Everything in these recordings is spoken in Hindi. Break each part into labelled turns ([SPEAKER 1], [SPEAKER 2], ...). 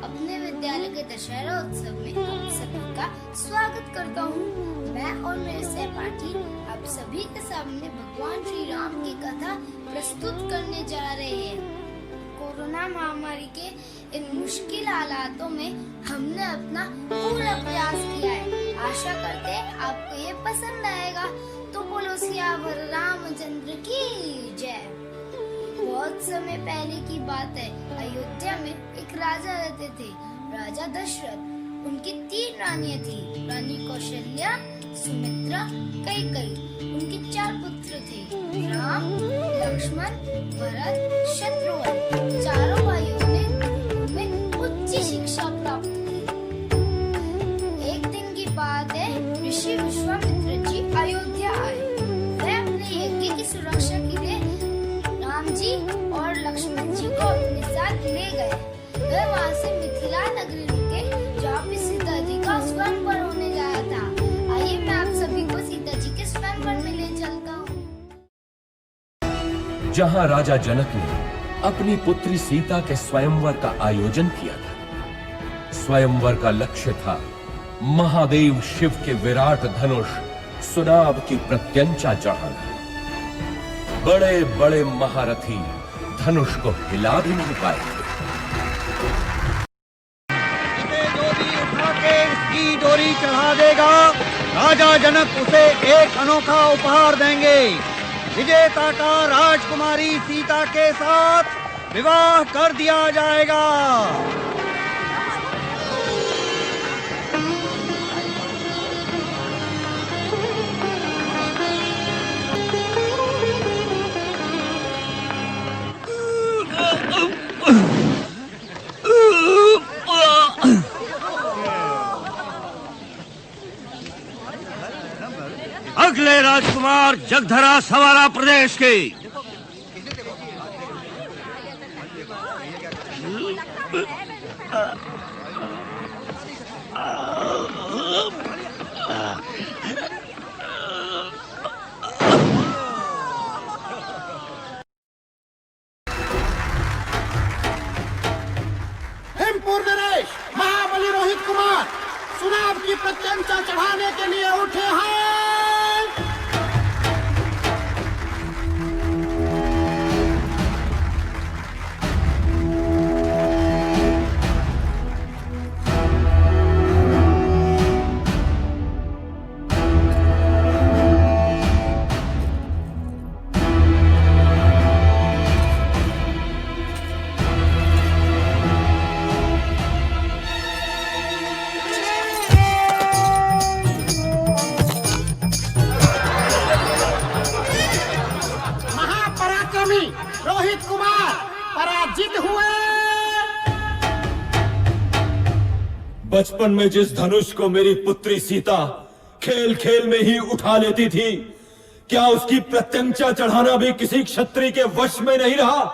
[SPEAKER 1] अपने विद्यालय के दशहरा उत्सव में आप सभी का स्वागत करता हूँ। मैं और मेरे सहपाठी आप सभी के सामने भगवान श्री राम की कथा प्रस्तुत करने जा रहे हैं। कोरोना महामारी के इन मुश्किल हालातों में हमने अपना पूरा प्रयास किया है। आशा करते हैं आपको ये पसंद आएगा। तो बोलो सियावर रामचंद्र की जय। बहुत समय पहले की बात है, अयोध्या में एक राजा रहते थे, राजा दशरथ। उनकी 3 रानियां थी, रानी कौशल्या, सुमित्रा, कैकेयी। उनके 4 पुत्र थे, राम, लक्ष्मण, भरत, शत्रुघ्न। चारों भाइयों ने उनमें उच्च शिक्षा प्राप्त की। एक दिन की बात है, ऋषि विश्वामित्र जी अयोध्या आए। वे अपने यज्ञ की सुरक्षा के लिए राम जी और लक्ष्मण जी को अपने साथ ले गए। वे वहाँ से मिथिला नगरी रुके, जहाँ पे सीता जी का स्वयंवर होने जाया था। आइए मैं आप सभी को सीता जी के स्वयंवर में ले चलता हूँ।
[SPEAKER 2] जहाँ राजा जनक ने अपनी पुत्री सीता के स्वयंवर का आयोजन किया था। स्वयंवर का लक्ष्य था महादेव शिव के विराट धनुष सुनाभ की प्रत्यंचा चढ़ाना। बड़े बड़े महारथी धनुष को हिला भी नहीं पाए।
[SPEAKER 3] जो भी उठा के इसकी डोरी चढ़ा देगा, राजा जनक उसे एक अनोखा उपहार देंगे। विजेता का राजकुमारी सीता के साथ विवाह कर दिया जाएगा। अगले राजकुमार जगधरा सवारा प्रदेश के।
[SPEAKER 4] हिमपुर नरेश महाबली रोहित कुमार सुनाभ की प्रत्यंचा चढ़ाने के लिए उठे हैं। रोहित कुमार पराजित हुए।
[SPEAKER 2] बचपन में जिस धनुष को मेरी पुत्री सीता खेल खेल में ही उठा लेती थी, क्या उसकी प्रत्यंचा चढ़ाना भी किसी क्षत्रिय के वश में नहीं रहा?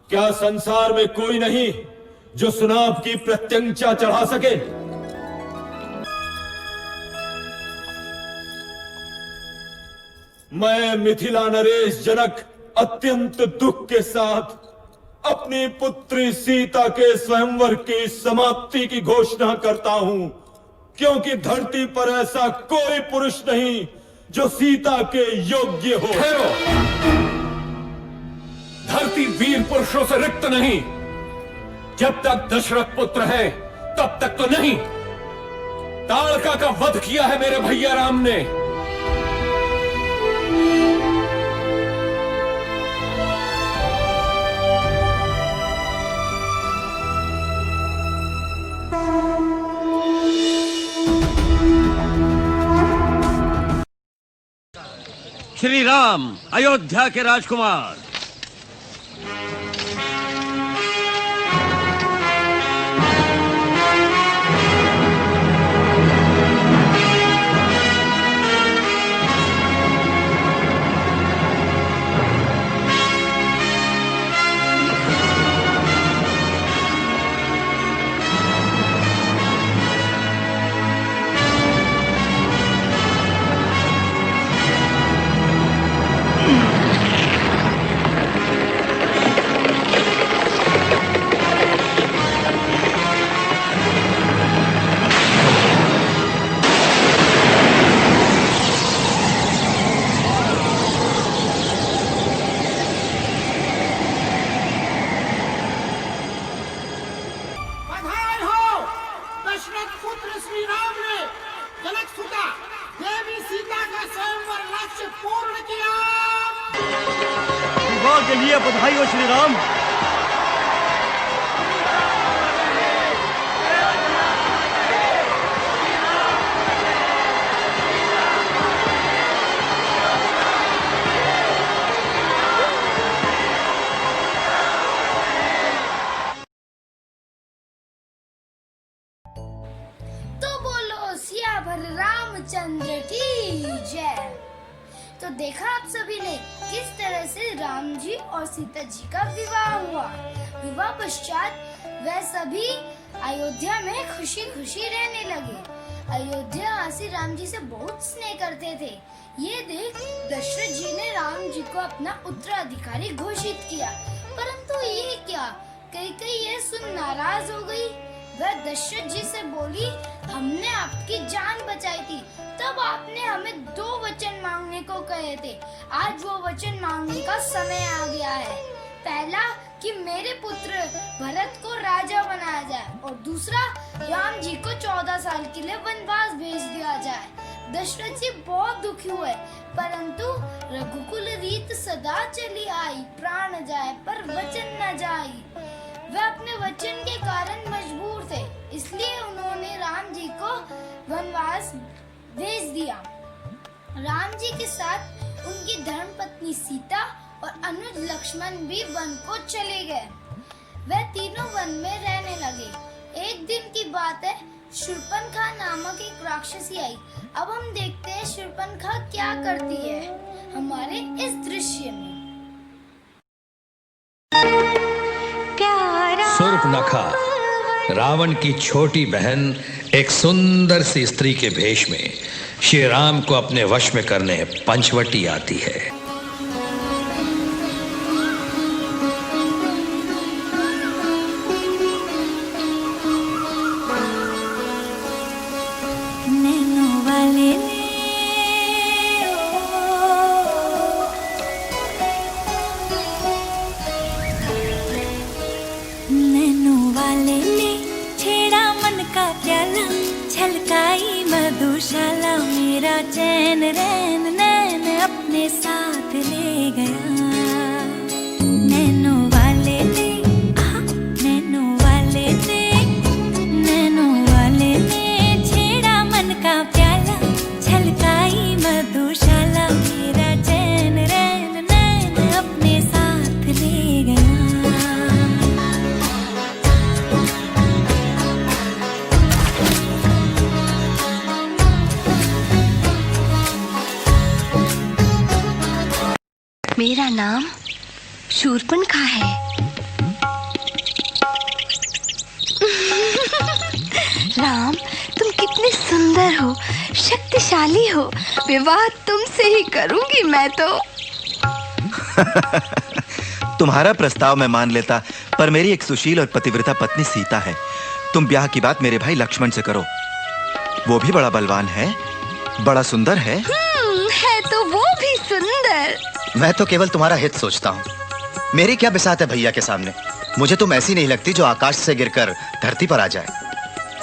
[SPEAKER 2] क्या संसार में कोई नहीं जो सुनाभ की प्रत्यंचा चढ़ा सके? मैं मिथिला नरेश जनक अत्यंत दुख के साथ अपनी पुत्री सीता के स्वयंवर की समाप्ति की घोषणा करता हूं, क्योंकि धरती पर ऐसा कोई पुरुष नहीं जो सीता के योग्य हो। धरती वीर पुरुषों से रिक्त नहीं। जब तक दशरथ पुत्र है तब तक तो नहीं। ताड़का का वध किया है मेरे भैया राम ने।
[SPEAKER 3] श्री राम अयोध्या के राजकुमार।
[SPEAKER 4] प्रायश्चित पूर्ण किया।
[SPEAKER 3] विवाह के लिए बधाई हो श्री राम।
[SPEAKER 1] तो बोलो सियावर रामचंद्र की जय। तो देखा आप सभी ने किस तरह से राम जी और सीता जी का विवाह हुआ। विवाह पश्चात वह सभी अयोध्या में खुशी खुशी रहने लगे। अयोध्यावासी राम जी से बहुत स्नेह करते थे। ये देख दशरथ जी ने राम जी को अपना उत्तराधिकारी घोषित किया। परंतु ये क्या, कई ये सुन नाराज हो गई। वह दशरथ जी से बोली, हमने आपकी जान बचाई थी, तब आपने हमें 2 वचन मांगने को कहे थे। आज वो वचन मांगने का समय आ गया है। पहला कि मेरे पुत्र भरत को राजा बनाया जाए और दूसरा राम जी को 14 साल के लिए वनवास भेज दिया जाए। दशरथ जी बहुत दुखी हुए, परंतु रघुकुल रीत सदा चली आई, प्राण जाए पर वचन न जाई। वह अपने वचन के कारण मजबूर थे, इसलिए उन्होंने राम जी को वनवास भेज दिया। राम जी के साथ उनकी धर्मपत्नी सीता और अनुज लक्ष्मण भी वन को चले गए। वह तीनों वन में रहने लगे। एक दिन की बात है, शूर्पणखा नामक एक राक्षसी आई। अब हम देखते हैं शूर्पणखा क्या करती है हमारे इस दृश्य में।
[SPEAKER 5] शूर्पणखा रावण की छोटी बहन एक सुंदर सी स्त्री के भेष में श्री राम को अपने वश में करने पंचवटी आती है।
[SPEAKER 6] छलकाई मधुशाला मेरा चैन रैन नैन अपने साथ ले गया। नैनो वाले ने नैनो वाले ने नैनो वाले ने छेड़ा मन का प्याला। छलकाई मधुशाला मेरा चैन रैन नैन अपने साथ ले गया।
[SPEAKER 7] मेरा नाम शूर्पणखा है। राम, तुम कितने सुंदर हो, शक्तिशाली हो। विवाह तुमसे ही करूंगी मैं तो।
[SPEAKER 8] तुम्हारा प्रस्ताव मैं मान लेता, पर मेरी एक सुशील और पतिव्रता पत्नी सीता है। तुम ब्याह की बात मेरे भाई लक्ष्मण से करो। वो भी बड़ा बलवान है, बड़ा सुंदर है।
[SPEAKER 7] है तो वो भी सुंदर।
[SPEAKER 9] मैं तो केवल तुम्हारा हित सोचता हूँ। मेरी क्या बिसात है भैया के सामने। मुझे तुम ऐसी नहीं लगती जो आकाश से गिरकर धरती पर आ जाए।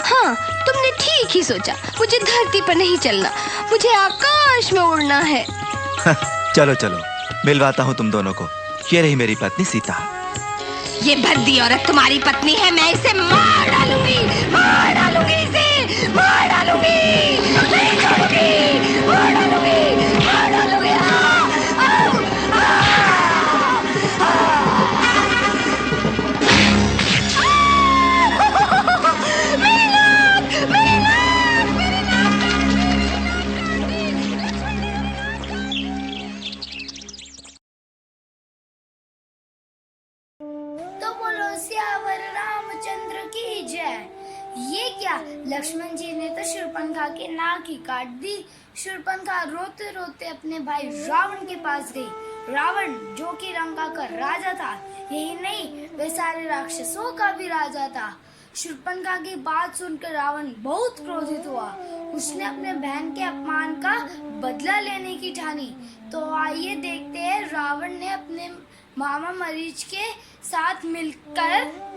[SPEAKER 7] हाँ, तुमने ठीक ही सोचा। मुझे धरती पर नहीं चलना, मुझे आकाश में उड़ना है।
[SPEAKER 8] चलो चलो, मिलवाता हूँ तुम दोनों को। ये रही मेरी पत्नी सीता।
[SPEAKER 7] ये भद्दी औरत तुम्हारी पत्नी है। मैं इसे मार डालूंगी, मार डालूंगी, इसे मार डालूंगी, नहीं छोड़ूंगी, मार डालूंगी, मार डालूंगी।
[SPEAKER 1] ये क्या, लक्ष्मण जी ने तो शूर्पणखा की नाक ही काट दी। शूर्पणखा रोते रोते अपने भाई रावण के पास गई। रावण जो कि लंका का राजा था, यही नहीं वे सारे राक्षसों का भी राजा था। शूर्पणखा की बात सुनकर रावण बहुत क्रोधित हुआ। उसने अपने बहन के अपमान का बदला लेने की ठानी। तो आइए देखते हैं रावण ने अपने मामा मरीच के साथ मिलकर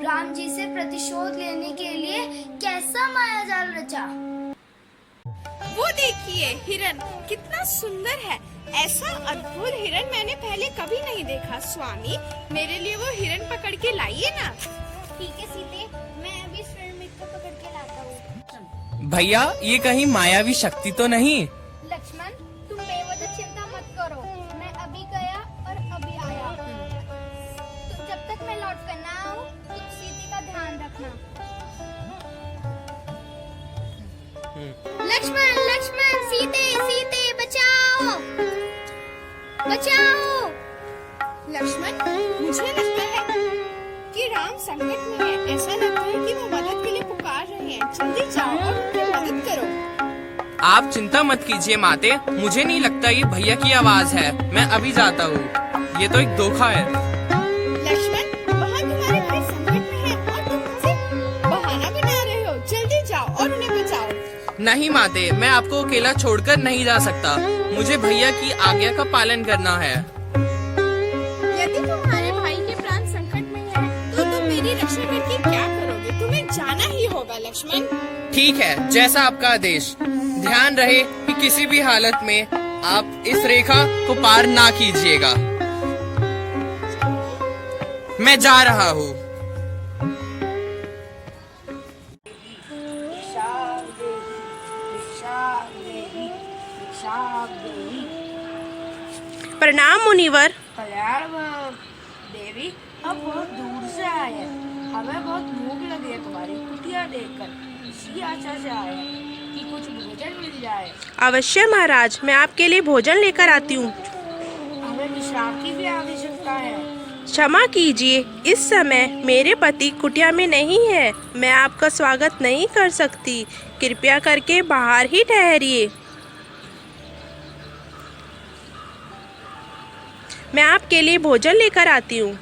[SPEAKER 1] राम जी से प्रतिशोध लेने के लिए कैसा मायाजाल रचा।
[SPEAKER 10] वो देखिए हिरन कितना सुंदर है। ऐसा अद्भुत हिरन मैंने पहले कभी नहीं देखा। स्वामी, मेरे लिए वो हिरन पकड़ के लाइए ना।
[SPEAKER 1] ठीक है सीते, मैं अभी स्वयं को पकड़ के लाता हूँ।
[SPEAKER 11] भैया, ये कहीं मायावी शक्ति तो नहीं?
[SPEAKER 1] लक्ष्मण, तुम बेवजह चिंता मत करो, मैं अभी गया और अभी आया। तो जब तक मैं लौट कर ना आऊँ, तुम सीते का ध्यान रखना। लक्ष्मण, लक्ष्मण, सीते, सीते, बचाओ, बचाओ।
[SPEAKER 10] लक्ष्मण, मुझे लगता है कि राम संकट में है। ऐसा लगता है कि वो मदद के लिए पुकार रहे हैं। जल्दी जाओ और उनकी मदद करो।
[SPEAKER 11] आप चिंता मत कीजिए माते, मुझे नहीं लगता ये भैया की आवाज है। मैं अभी जाता हूँ। ये तो एक धोखा है।
[SPEAKER 10] लक्ष्मण, वहाँ तुम्हारे भाई संकट में है और तुम मुझे बहाना बना रहे हो। जल्दी जाओ और उन्हें बचाओ।
[SPEAKER 11] नहीं माते, मैं आपको अकेला छोड़कर नहीं जा सकता। मुझे भैया की आज्ञा का पालन करना है।
[SPEAKER 10] यदि तुम्हारे भाई के प्राण संकट में है, तो तुम मेरी रक्षा करके क्या करोगे? तुम्हें जाना ही होगा लक्ष्मण।
[SPEAKER 11] ठीक है, जैसा आपका आदेश। ध्यान रहे कि किसी भी हालत में आप इस रेखा को पार ना कीजिएगा। मैं जा रहा हूँ।
[SPEAKER 10] प्रणाम मुनिवर।
[SPEAKER 12] कल्याण देवी, हम बहुत दूर से आए हैं। हमें बहुत भूख लगी है तुम्हारी कुटिया देखकर। इसी आशा से आए हैं कि कुछ भोजन मिल जाए।
[SPEAKER 10] अवश्य महाराज, मैं आपके लिए भोजन लेकर आती हूँ।
[SPEAKER 12] हमें विश्राम की भी आवश्यकता है।
[SPEAKER 10] क्षमा कीजिए, इस समय मेरे पति कुटिया में नहीं है। मैं आपका स्वागत नहीं कर सकती। कृपया करके बाहर ही ठहरिए। मैं आपके लिए भोजन लेकर आती हूँ।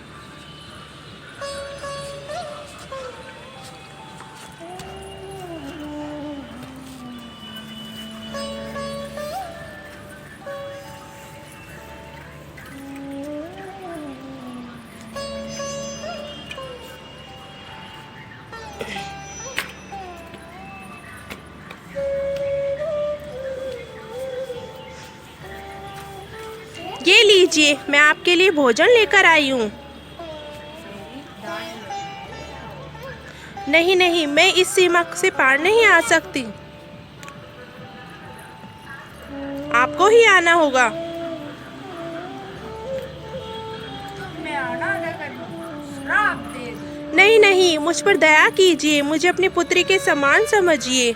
[SPEAKER 10] ये लीजिए, मैं आपके लिए भोजन लेकर आई हूँ। नहीं नहीं, मैं इस सीमा से पार नहीं आ सकती। आपको ही आना होगा। नहीं नहीं, मुझ पर दया कीजिए। मुझे अपनी पुत्री के समान समझिए।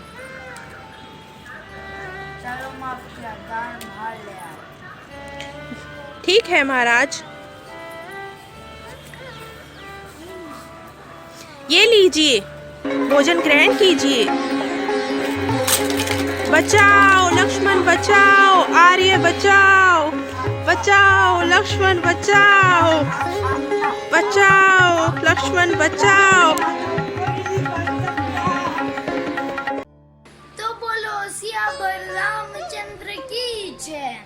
[SPEAKER 10] ठीक है महाराज। ये लीजिए, भोजन ग्रहण कीजिए। बचाओ लक्ष्मण, बचाओ आर्य, बचाओ, बचाओ लक्ष्मण, बचाओ, बचाओ लक्ष्मण, बचाओ।
[SPEAKER 1] तो बोलो सियावर रामचंद्र की जय।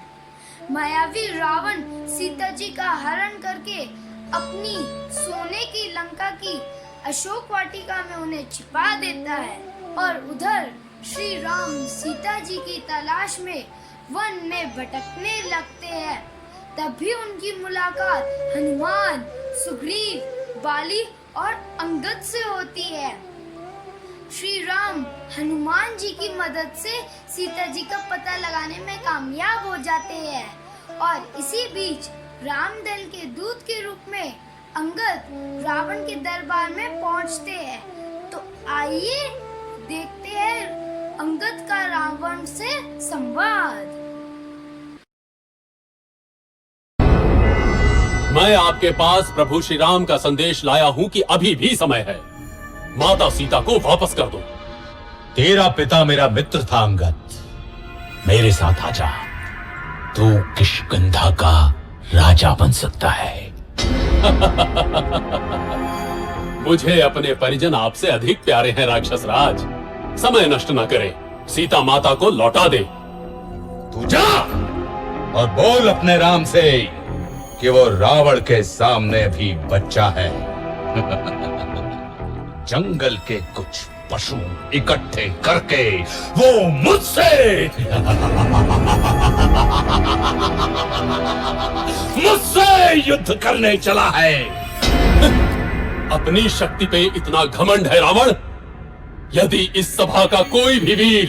[SPEAKER 1] मायावी रावण सीता जी का हरण करके अपनी सोने की लंका की अशोक वाटिका में उन्हें छिपा देता है और उधर श्री राम सीता जी की तलाश में वन में भटकने लगते हैं। तभी उनकी मुलाकात हनुमान, सुग्रीव, बाली और अंगद से होती है। श्री राम हनुमान जी की मदद से सीता जी का पता लगाने में कामयाब हो जाते हैं और इसी बीच रामदल के दूत के रूप में अंगद रावण के दरबार में पहुंचते हैं। तो आइए देखते हैं अंगद का रावण से संवाद।
[SPEAKER 13] मैं आपके पास प्रभु श्री राम का संदेश लाया हूँ कि अभी भी समय है। माता सीता को वापस कर दो।
[SPEAKER 14] तेरा पिता मेरा मित्र था अंगद, मेरे साथ आजा। तू किष्किंधा का राजा बन सकता है।
[SPEAKER 13] मुझे अपने परिजन आपसे अधिक प्यारे हैं राक्षस राज। समय नष्ट न करे, सीता माता को लौटा दे।
[SPEAKER 14] तू जा और बोल अपने राम से कि वो रावण के सामने भी बच्चा है। जंगल के कुछ पशु इकट्ठे करके वो मुझसे युद्ध करने चला है।
[SPEAKER 13] अपनी शक्ति पे इतना घमंड है रावण? यदि इस सभा का कोई भी वीर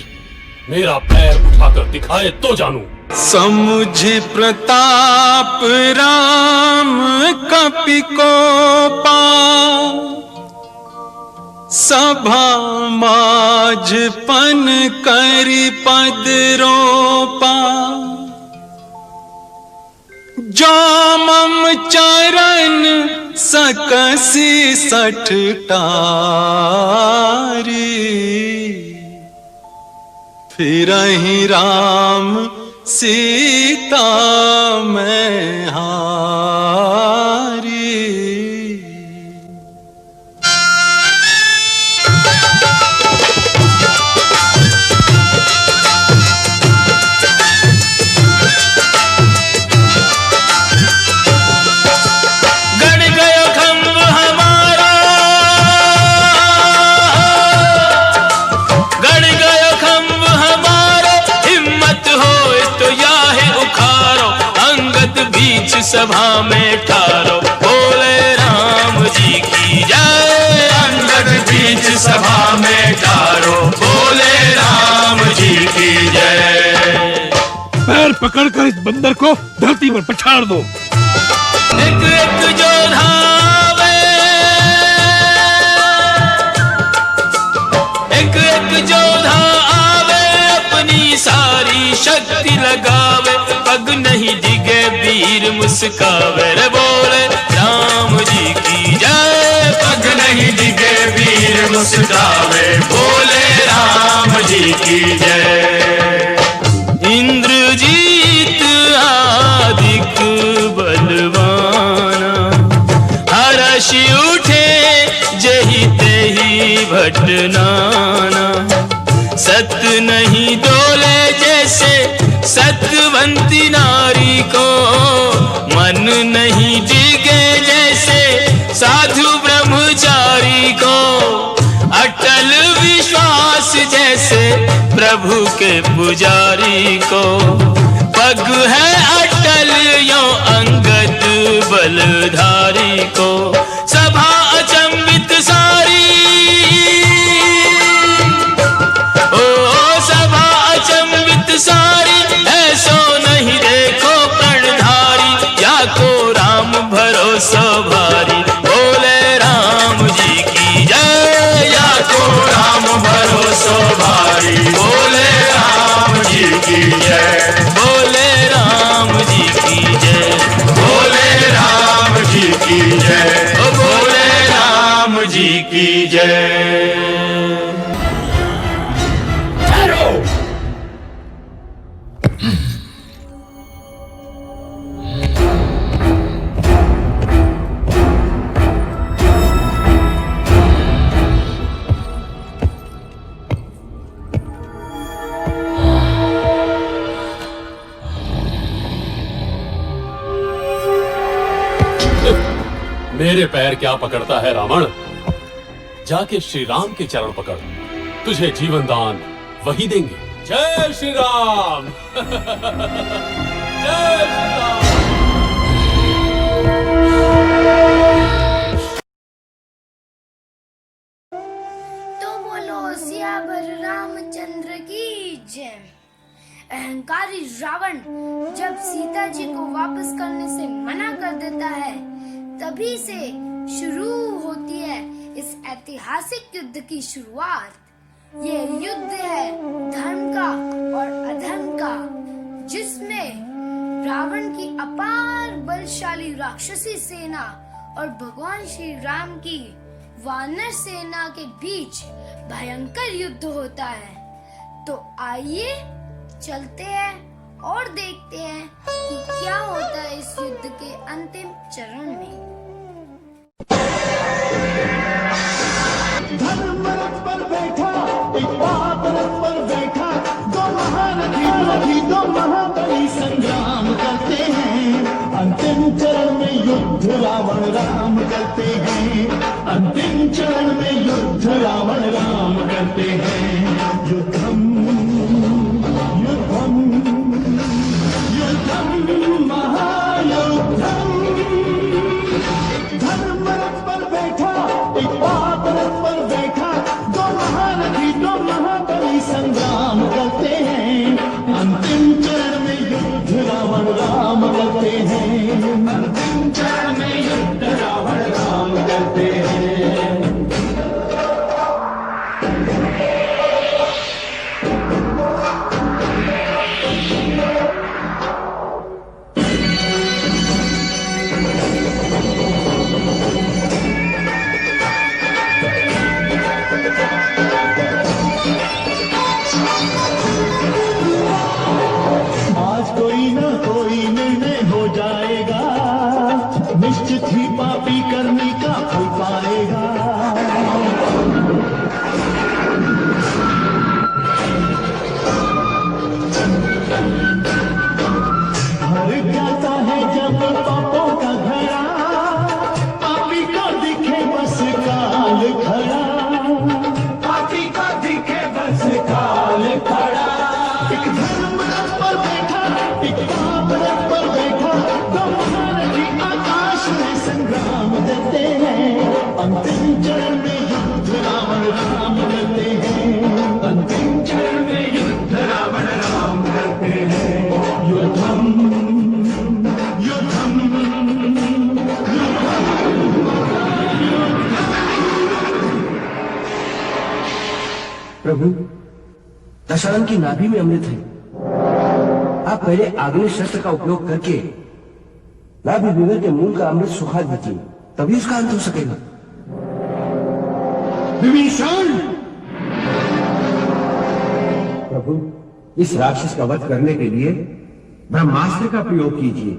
[SPEAKER 13] मेरा पैर उठाकर दिखाए तो जानू।
[SPEAKER 15] समुझे प्रताप राम कपि को पा, सभा माझ पन करि पद रोपा। जो मम चरण सकसी सठ टारी, फिरहि राम सीता मैं हारी। गड़ गयो खंभ हमारा, गड़ गयो खंभ हमारा। हिम्मत हो तो याहे उखारो, अंगद बीच सभा में ठारो। बोले राम जी की जय, अंगद बीच सभा में ठारो। बोले राम जी की जय।
[SPEAKER 14] पैर पकड़कर इस बंदर को धरती पर पछाड़ दो।
[SPEAKER 15] एक एक जोधा आवे, एक एक जोधा आवे, अपनी सारी शक्ति लगावे। पग नहीं डिगे वीर मुस्कावे, रे बोले राम जी की जय। पग नहीं डिगे वीर मुस्कावे, बोले राम जी की जय। इंद्रजीत आदिक बलवाना, हर्षि उठे जही तेही भटनाना। सत नहीं डोले जैसे सतवंती नारी को, मन नहीं डिगे जैसे साधु ब्रह्मचारी को। अटल विश्वास जैसे प्रभु के पुजारी को। पग है अटल यो अंगद बलधारी को। सभा अचंबित सारी, ओ सभा अचंबित सारी। ऐसो नहीं देखो प्रणधारी, या को राम भरोसा भारी। बोले राम जी की जय, या को राम भरोसा भारी। बोले राम जी की जय, बोले राम जी की जय। बोले राम जी की जय, बोले राम जी की जय।
[SPEAKER 13] मेरे पैर क्या पकड़ता है रावण? जाके श्री राम के चरण पकड़, तुझे जीवन दान वही देंगे। जय श्री राम। जय श्री राम।
[SPEAKER 1] तो बोलो सियावर रामचंद्र की जय। अहंकारी रावण जब सीता जी को वापस करने से मना कर देता है, तभी से शुरू होती है इस ऐतिहासिक युद्ध की शुरुआत। ये युद्ध है धर्म का और अधर्म का, जिसमें रावण की अपार बलशाली राक्षसी सेना और भगवान श्री राम की वानर सेना के बीच भयंकर युद्ध होता है। तो आइए चलते हैं और देखते हैं कि क्या होता है इस युद्ध के अंतिम चरण में।
[SPEAKER 16] धर्म रथ पर बैठा, एक पाप रथ पर बैठा। दो महारथी दो महाबली संग्राम करते हैं। अंतिम चरण में युद्ध रावण राम करते हैं। अंतिम चरण में युद्ध रावण राम करते हैं।
[SPEAKER 17] प्रभु, दशरथ की नाभि में अमृत है। आप पहले आग्नेय शस्त्र का उपयोग करके नाभि विवर के मूल का अमृत सुखा दीजिए, तभी उसका अंत हो सकेगा।
[SPEAKER 4] विभीषण!
[SPEAKER 17] प्रभु, इस राक्षस का वध करने के लिए ब्रह्मास्त्र का प्रयोग कीजिए।